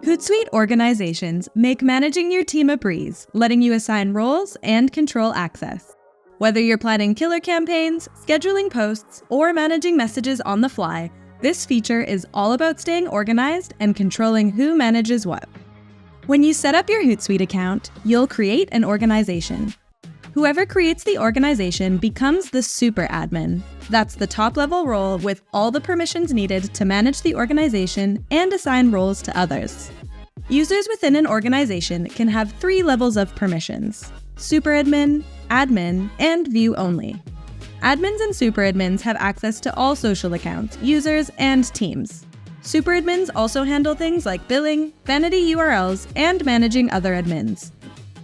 Hootsuite Organizations make managing your team a breeze, letting you assign roles and control access. Whether you're planning killer campaigns, scheduling posts, or managing messages on the fly, this feature is all about staying organized and controlling who manages what. When you set up your Hootsuite account, you'll create an organization. Whoever creates the organization becomes the super admin. That's the top-level role with all the permissions needed to manage the organization and assign roles to others. Users within an organization can have 3 levels of permissions: super admin, admin, and view only. Admins and super admins have access to all social accounts, users, and teams. Super admins also handle things like billing, vanity URLs, and managing other admins.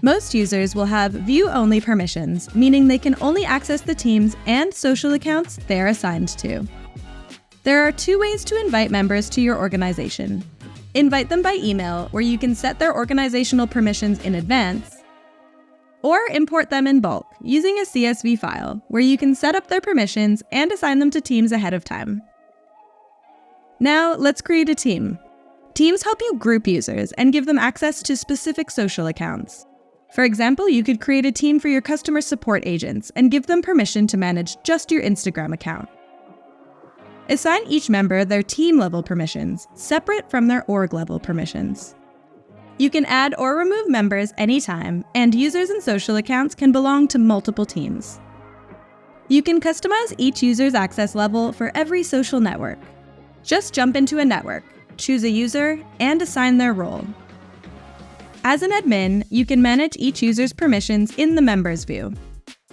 Most users will have view-only permissions, meaning they can only access the teams and social accounts they're assigned to. There are 2 ways to invite members to your organization. Invite them by email, where you can set their organizational permissions in advance, or import them in bulk, using a CSV file, where you can set up their permissions and assign them to teams ahead of time. Now, let's create a team. Teams help you group users and give them access to specific social accounts. For example, you could create a team for your customer support agents and give them permission to manage just your Instagram account. Assign each member their team-level permissions, separate from their org-level permissions. You can add or remove members anytime, and users and social accounts can belong to multiple teams. You can customize each user's access level for every social network. Just jump into a network, choose a user, and assign their role. As an admin, you can manage each user's permissions in the Members view.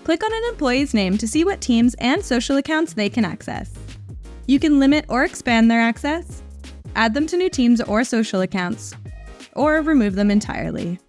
Click on an employee's name to see what teams and social accounts they can access. You can limit or expand their access, add them to new teams or social accounts, or remove them entirely.